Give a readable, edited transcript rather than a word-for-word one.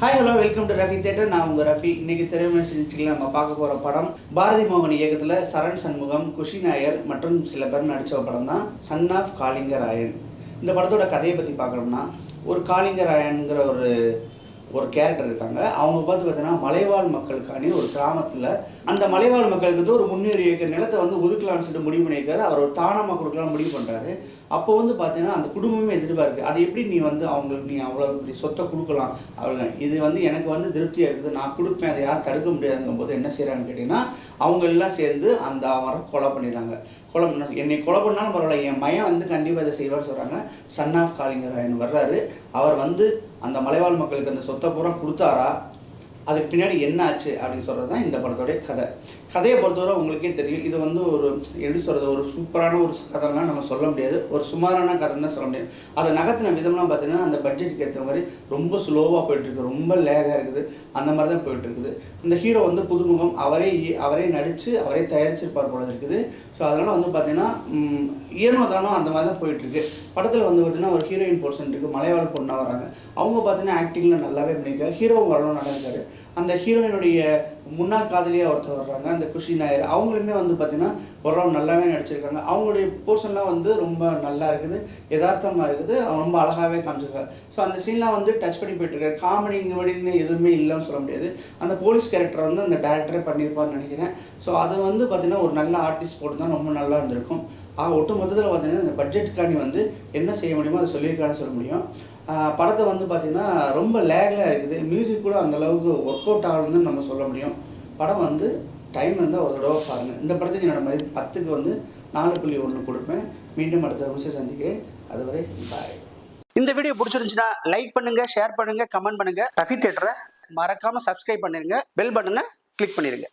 Hi hello welcome to Rafi theatre. நான் உங்கள் ரஃபி. இன்றைக்கி திரைமணி நிகழ்ச்சியில் நம்ம பார்க்க போகிற படம் பாரதி மோகன் இயக்கத்தில் சரண் சண்முகம், குஷி நாயர் மற்றும் சில பேர் நடித்த படம் தான் சன் ஆஃப் காளிங்கராயன். இந்த படத்தோட கதையை பற்றி பார்க்குறோம்னா, ஒரு காளிங்கராயன்கிற ஒரு கேரக்டர் இருக்காங்க. அவங்க பார்த்தீங்கன்னா மலைவாழ் மக்களுக்கான ஒரு கிராமத்தில் அந்த மலைவாழ் மக்களுக்கு ஒரு 300 ஏக்கர் நிலத்தை ஒதுக்கலாம்னு சொல்லிட்டு முடிவு பண்ணியிருக்காரு. அவர் ஒரு தானமாக கொடுக்கலாம்னு முடிவு பண்ணுறாரு. அப்போ பார்த்தீங்கன்னா அந்த குடும்பமே எதிர்பார்க்கு, அது எப்படி நீ அவங்களுக்கு நீ அவ்வளோ இப்படி சொத்தை கொடுக்கலாம், அவங்க இது எனக்கு திருப்தியாக இருக்குது, நான் கொடுப்பேன், அதை யாரும் தடுக்க முடியாதுங்கும் போது என்ன செய்கிறாங்கன்னு கேட்டிங்கன்னா, அவங்க எல்லாம் சேர்ந்து அந்த அவரை கொலை பண்ணிடுறாங்க. என்னை கொலை பண்ணாலும் பரவாயில்ல, என் மையம் கண்டிப்பாக இதை செய்வார்னு சொல்கிறாங்க. சன் ஆஃப் காளிங்கராயன் வர்றாரு. அவர் அந்த மலைவாழ் மக்களுக்கு அந்த சொத்தை பூரா கொடுத்தாரா, அதுக்கு பின்னாடி என்ன ஆச்சு அப்படின்னு சொல்கிறது தான் இந்த படத்தோடைய கதை. கதையை பொறுத்தவரை உங்களுக்கே தெரியும், இது ஒரு எப்படி சொல்கிறது, ஒரு சூப்பரான ஒரு கதைலாம் நம்ம சொல்ல முடியாது, ஒரு சுமாரான கதைன்னு தான் சொல்ல முடியாது. அதை நகர்த்தின விதம்லாம் பார்த்தீங்கன்னா அந்த பட்ஜெட்டுக்கு ஏற்ற மாதிரி ரொம்ப ஸ்லோவாக போயிட்டுருக்கு, ரொம்ப லேகாக இருக்குது, அந்த மாதிரி தான் போயிட்டுருக்குது. அந்த ஹீரோ புதுமுகம், அவரே நடித்து அவரே தயாரிச்சிருப்பார் போல இருக்குது. ஸோ அதனால் பார்த்தீங்கன்னா ஏனோ தானோ அந்த மாதிரி தான் போயிட்டுருக்கு. படத்தில் பார்த்தீங்கன்னா ஒரு ஹீரோயின் போர்ஷன் இருக்குது, மலையாள பொண்ணாக வராங்க. அவங்க பார்த்தீங்கன்னா ஆக்டிங்கில் நல்லாவே பண்ணியிருக்காங்க. ஹீரோவும் வரணும் நடந்திருக்காரு. அந்த ஹீரோயினுடைய முன்னாள் காதலியாக ஒருத்தர் வர்றாங்க, அந்த குஷி நாயர். அவங்களுமே பார்த்தீங்கன்னா ஓரளவு நல்லாவே நடிச்சிருக்காங்க. அவங்களுடைய போர்ஷன்லாம் ரொம்ப நல்லா இருக்குது, யதார்த்தமாக இருக்குது, அவங்க ரொம்ப அழகாகவே காமிச்சிருக்காங்க. ஸோ அந்த சீன்லாம் டச் பண்ணி போயிட்டுருக்காரு. காமெடி இங்கடின்னு எதுவுமே இல்லைன்னு சொல்ல முடியாது. அந்த போலீஸ் கேரக்டர் அந்த டேரக்டரே பண்ணியிருப்பார்னு நினைக்கிறேன். ஸோ அது பார்த்தீங்கன்னா ஒரு நல்ல ஆர்டிஸ்ட் போட்டு தான் ரொம்ப நல்லா இருந்திருக்கும். ஒட்டு மொத்தத்தில் பார்த்தீங்கன்னா இந்த பட்ஜெட்டுக்காண்டி என்ன செய்ய முடியுமோ அதை சொல்லியிருக்கான்னு சொல்ல முடியும். படத்தை பார்த்தீங்கன்னா ரொம்ப லேக்லாம் இருக்குது. மியூசிக் கூட அந்தளவுக்கு ஒர்க் அவுட் ஆகணுன்னு நம்ம சொல்ல முடியும். படம் டைம் இருந்தால் ஒரு தடவை பாருங்கள். இந்த படத்துக்கு என்னோட மாதிரி 10க்கு 4.1 கொடுப்பேன். மீண்டும் அடுத்த விஷயம் சந்திக்கிறேன். அதுவரை பாய். இந்த வீடியோ பிடிச்சிருந்துச்சுன்னா லைக் பண்ணுங்கள், ஷேர் பண்ணுங்கள், கமெண்ட் பண்ணுங்கள். ரஃபி தியேட்டரை மறக்காமல் சப்ஸ்கிரைப் பண்ணிடுங்க. பெல் பட்டனை கிளிக் பண்ணிடுங்க.